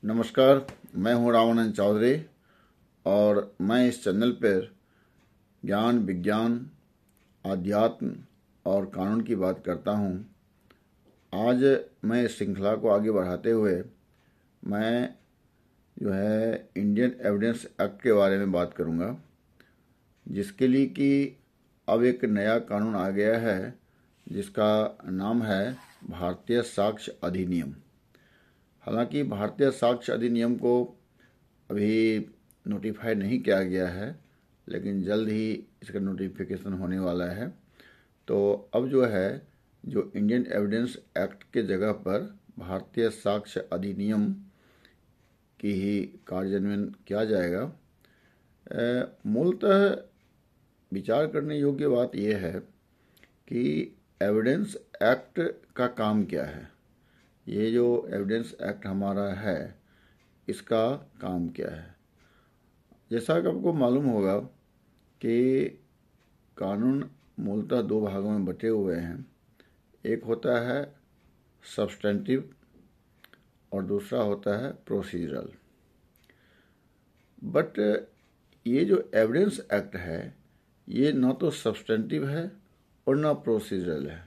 नमस्कार। मैं हूं रामानंद चौधरी और मैं इस चैनल पर ज्ञान, विज्ञान, आध्यात्म और कानून की बात करता हूं। आज मैं इस श्रृंखला को आगे बढ़ाते हुए मैं इंडियन एविडेंस एक्ट के बारे में बात करूंगा, जिसके लिए कि अब एक नया कानून आ गया है जिसका नाम है भारतीय साक्ष्य अधिनियम। हालांकि भारतीय साक्ष्य अधिनियम को अभी नोटिफाई नहीं किया गया है, लेकिन जल्द ही इसका नोटिफिकेशन होने वाला है। तो अब जो इंडियन एविडेंस एक्ट के जगह पर भारतीय साक्ष्य अधिनियम की ही कार्यान्वयन किया जाएगा। मूलतः विचार करने योग्य बात यह है कि एविडेंस एक्ट का काम क्या है। ये जो एविडेंस एक्ट हमारा है, इसका काम क्या है। जैसा कि आपको मालूम होगा कि कानून मूलतः दो भागों में बटे हुए हैं। एक होता है सब्सटेंटिव और दूसरा होता है प्रोसीजरल। बट ये जो एविडेंस एक्ट है, ये ना तो सब्सटेंटिव है और ना प्रोसीजरल है।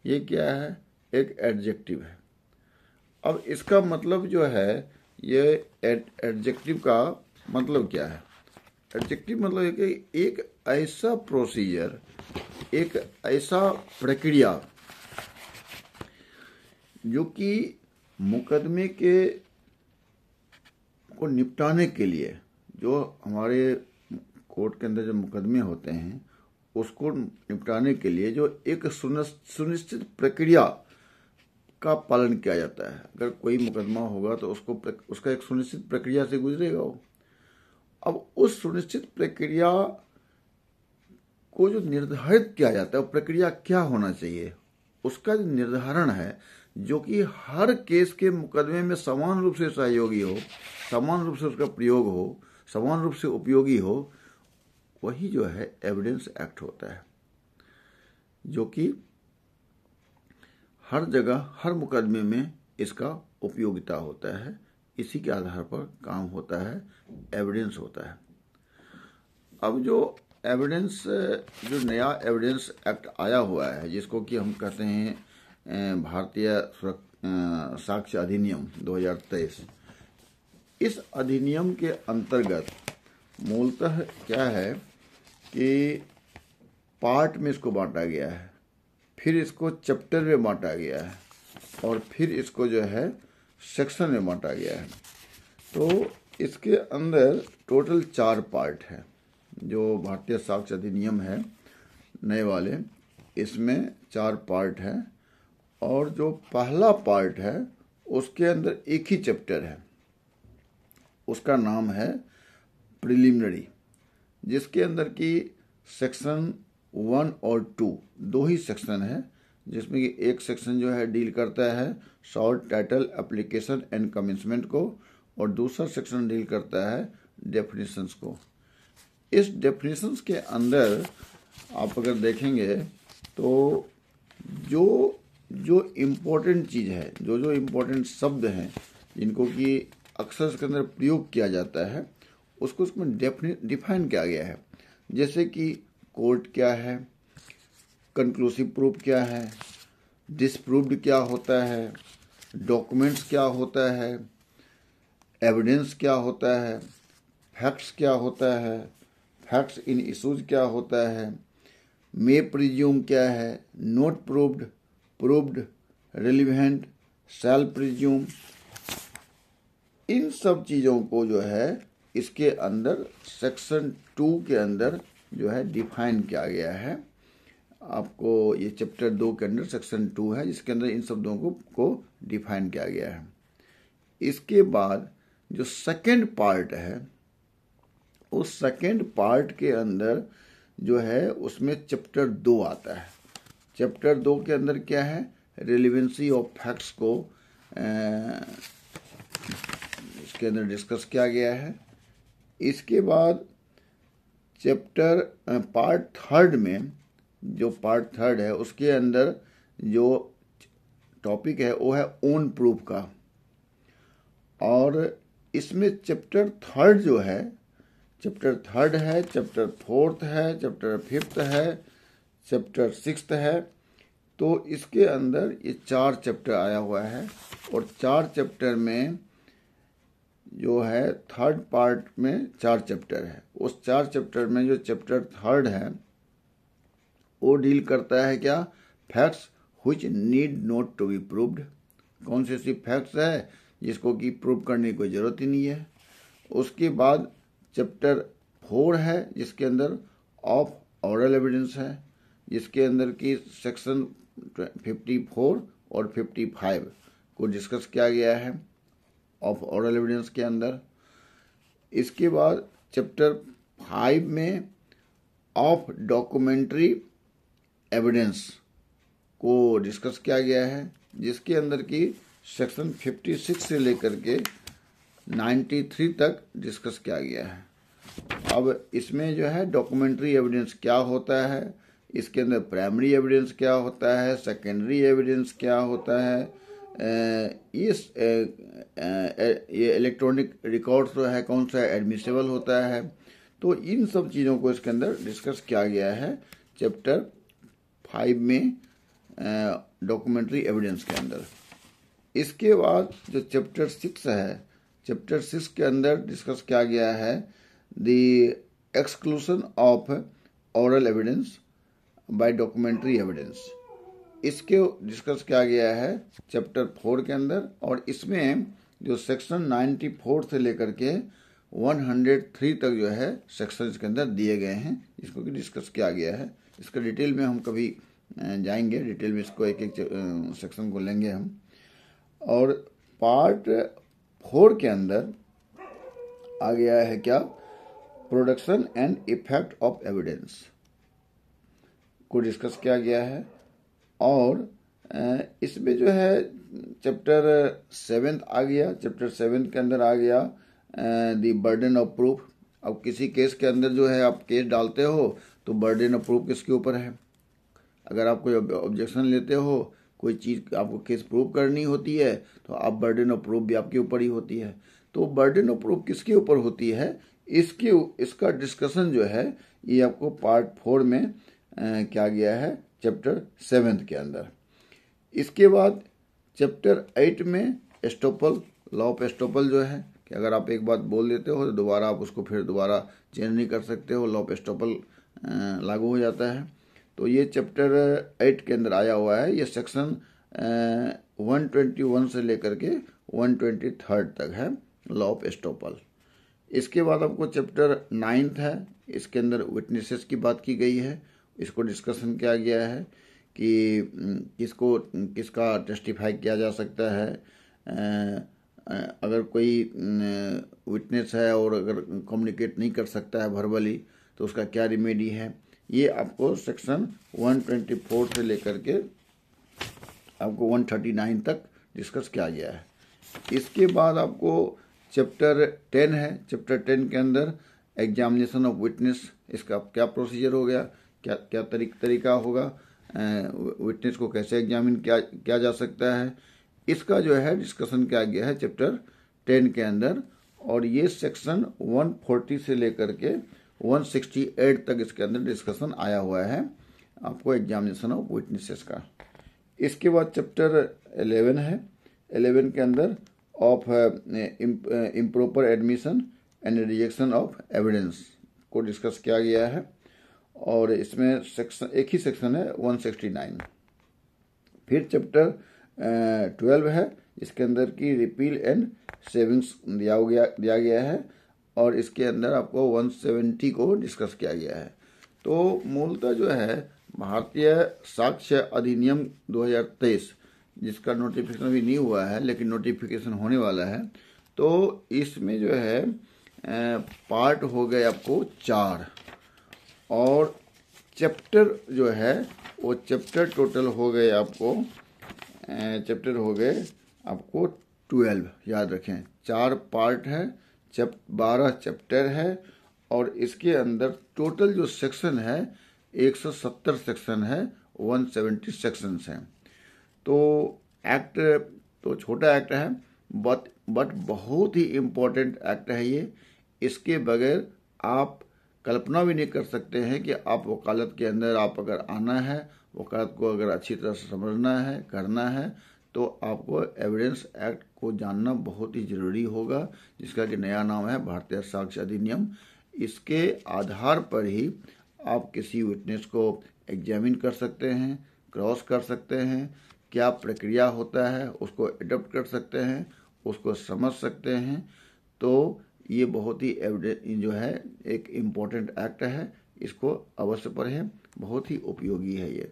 ये क्या है? एक एडजेक्टिव है। अब इसका मतलब ये एडजेक्टिव का मतलब क्या है? एडजेक्टिव मतलब है कि एक ऐसा प्रोसीजर, एक ऐसा प्रक्रिया जो कि मुकदमे को निपटाने के लिए, जो हमारे कोर्ट के अंदर जो मुकदमे होते हैं उसको निपटाने के लिए जो एक सुनिश्चित प्रक्रिया का पालन किया जाता है। अगर कोई मुकदमा होगा तो उसका एक सुनिश्चित प्रक्रिया से गुजरेगा वो। अब उस सुनिश्चित प्रक्रिया को जो निर्धारित किया जाता है, वो प्रक्रिया क्या होना चाहिए, उसका जो निर्धारण है, जो कि हर केस के मुकदमे में समान रूप से सहयोगी हो, समान रूप से उसका प्रयोग हो, समान रूप से उपयोगी हो, वही जो है एविडेंस एक्ट होता है, जो कि हर जगह हर मुकदमे में इसका उपयोगिता होता है। इसी के आधार पर काम होता है, एविडेंस होता है। अब जो नया एविडेंस एक्ट आया हुआ है, जिसको कि हम कहते हैं भारतीय साक्ष्य अधिनियम 2023, इस अधिनियम के अंतर्गत मूलतः क्या है कि पार्ट में इसको बांटा गया है, फिर इसको चैप्टर में बांटा गया है और फिर इसको सेक्शन में बांटा गया है। तो इसके अंदर टोटल 4 पार्ट है। जो भारतीय साक्ष्य अधिनियम है नए वाले, इसमें 4 पार्ट है और जो पहला पार्ट है उसके अंदर एक ही चैप्टर है, उसका नाम है प्रिलिमिनरी, जिसके अंदर की सेक्शन 1 और 2 दो ही सेक्शन है, जिसमें कि एक सेक्शन डील करता है short title application and commencement को और दूसरा सेक्शन डील करता है डेफिनेशंस को। इस डेफिनेशंस के अंदर आप अगर देखेंगे तो जो इम्पोर्टेंट चीज़ है, जो इम्पोर्टेंट शब्द हैं जिनको कि अक्सर इसके अंदर प्रयोग किया जाता है, उसको उसमें डिफाइन किया गया है। जैसे कि कोर्ट क्या है, कंक्लूसिव प्रूफ क्या है, डिसप्रूव्ड क्या होता है, डॉक्यूमेंट्स क्या होता है, एविडेंस क्या होता है, फैक्ट्स क्या होता है, फैक्ट्स इन इश्यूज क्या होता है, मे प्रिज्यूम क्या है, not proved, proved, relevant, shall presume, इन सब चीज़ों को इसके अंदर सेक्शन 2 के अंदर डिफाइन किया गया है। आपको ये चैप्टर 2 के अंदर सेक्शन 2 है, जिसके अंदर इन शब्दों को डिफाइन किया गया है। इसके बाद जो सेकंड पार्ट है, उस सेकंड पार्ट के अंदर उसमें चैप्टर 2 आता है। चैप्टर 2 के अंदर क्या है? रिलेवेंसी ऑफ फैक्ट्स को इसके अंदर डिस्कस किया गया है। इसके बाद चैप्टर पार्ट 3 में, जो पार्ट 3 है, उसके अंदर जो टॉपिक है वो है ओन प्रूफ का। और और इसमें चैप्टर थर्ड जो है, चैप्टर थर्ड है, चैप्टर फोर्थ है, चैप्टर फिफ्थ है, चैप्टर सिक्स्थ है। तो इसके अंदर ये 4 चैप्टर आया हुआ है और 4 चैप्टर में जो है थर्ड पार्ट में 4 चैप्टर है। उस 4 चैप्टर में जो चैप्टर थर्ड है वो डील करता है क्या, facts which need not to be proved. कौन से ऐसी फैक्ट्स है जिसको कि प्रूव करने की कोई जरूरत ही नहीं है। उसके बाद चैप्टर 4 है जिसके अंदर ऑफ ऑरल एविडेंस है, जिसके अंदर की सेक्शन 54 और 55 को डिस्कस किया गया है ऑफ ऑरल एविडेंस के अंदर। इसके बाद चैप्टर 5 में ऑफ डॉक्यूमेंट्री एविडेंस को डिस्कस किया गया है, जिसके अंदर की सेक्शन 56 से लेकर के 93 तक डिस्कस किया गया है। अब इसमें जो है डॉक्यूमेंट्री एविडेंस क्या होता है, इसके अंदर प्राइमरी एविडेंस क्या होता है, सेकेंडरी एविडेंस क्या होता है, ये इलेक्ट्रॉनिक रिकॉर्ड जो है कौन सा एडमिसेबल होता है। तो इन सब चीज़ों को इसके अंदर डिस्कस किया गया है चैप्टर 5 में डॉक्यूमेंट्री एविडेंस के अंदर। इसके बाद जो चैप्टर 6 है, चैप्टर 6 के अंदर डिस्कस किया गया है the exclusion of oral evidence by documentary evidence. इसके डिस्कस किया गया है चैप्टर 4 के अंदर और इसमें जो सेक्शन 94 से लेकर के 103 तक जो है सेक्शन इसके अंदर दिए गए हैं, जिसको कि डिस्कस किया गया है। इसका डिटेल में हम कभी जाएंगे, डिटेल में इसको एक एक सेक्शन को लेंगे हम। और पार्ट 4 के अंदर आ गया है क्या, production and effect of evidence को डिस्कस किया गया है। और इसमें जो है चैप्टर 7 आ गया, चैप्टर 7 के अंदर आ गया द बर्डन ऑफ प्रूफ। अब किसी केस के अंदर जो है आप केस डालते हो तो बर्डन ऑफ प्रूफ किसके ऊपर है। अगर आप कोई ऑब्जेक्शन लेते हो, कोई चीज़ आपको केस प्रूव करनी होती है तो आप बर्डन ऑफ प्रूफ भी आपके ऊपर ही होती है। तो बर्डन ऑफ प्रूफ किसके ऊपर होती है, इसका डिस्कशन जो है ये आपको पार्ट 4 में क्या गया है चैप्टर 7 के अंदर। इसके बाद चैप्टर 8 में एस्टोपल, लॉ ऑफ एस्टोपल जो है कि अगर आप एक बात बोल देते हो तो दोबारा आप उसको फिर दोबारा चेंज नहीं कर सकते हो, लॉ ऑफ एस्टोपल लागू हो जाता है। तो ये चैप्टर 8 के अंदर आया हुआ है। ये सेक्शन 121 से लेकर के 123 तक है लॉ ऑफ एस्टोपल। इसके बाद आपको चैप्टर 9 है, इसके अंदर विटनेसेस की बात की गई है। इसको डिस्कशन किया गया है कि किसका टेस्टिफाई किया जा सकता है। अगर कोई विटनेस है और अगर कम्युनिकेट नहीं कर सकता है वर्बली तो उसका क्या रिमेडी है, ये आपको सेक्शन 124 से लेकर के आपको 139 तक डिस्कस किया गया है। इसके बाद आपको चैप्टर 10 है। चैप्टर 10 के अंदर एग्जामिनेशन ऑफ विटनेस, इसका क्या प्रोसीजर हो गया, क्या तरीका होगा, विटनेस को कैसे एग्जामिन किया जा सकता है, इसका जो है डिस्कशन किया गया है चैप्टर 10 के अंदर। और ये सेक्शन 140 से लेकर के 168 तक इसके अंदर डिस्कशन आया हुआ है आपको एग्जामिनेशन ऑफ विटनेसेस का। इसके बाद चैप्टर 11 है। 11 के अंदर of improper admission and rejection of evidence को डिस्कस किया गया है और इसमें सेक्शन एक ही सेक्शन है 169। फिर चैप्टर 12 है, इसके अंदर की रिपील एंड सेविंग्स दिया गया है और इसके अंदर आपको 170 को डिस्कस किया गया है। तो मूलतः जो है भारतीय साक्ष्य अधिनियम 2023, जिसका नोटिफिकेशन भी नहीं हुआ है लेकिन नोटिफिकेशन होने वाला है, तो इसमें जो है पार्ट हो गए आपको 4 और चैप्टर जो है वो चैप्टर टोटल हो गए आपको 12। याद रखें 4 पार्ट है, 12 चैप्टर है और इसके अंदर टोटल जो सेक्शन है 170 सेक्शन है, 170 सेक्शंस हैं। तो एक्ट तो छोटा एक्ट है बट बहुत ही इम्पोर्टेंट एक्ट है ये। इसके बगैर आप कल्पना भी नहीं कर सकते हैं कि आप वकालत के अंदर आप अगर आना है, वकालत को अगर अच्छी तरह से समझना है, करना है, तो आपको एविडेंस एक्ट को जानना बहुत ही जरूरी होगा, जिसका कि नया नाम है भारतीय साक्ष्य अधिनियम। इसके आधार पर ही आप किसी विटनेस को एग्जामिन कर सकते हैं, क्रॉस कर सकते हैं, क्या प्रक्रिया होता है उसको एडॉप्ट कर सकते हैं, उसको समझ सकते हैं। तो ये बहुत ही जो है एक इम्पोर्टेंट एक्ट है, इसको अवश्य पढ़ें, बहुत ही उपयोगी है ये।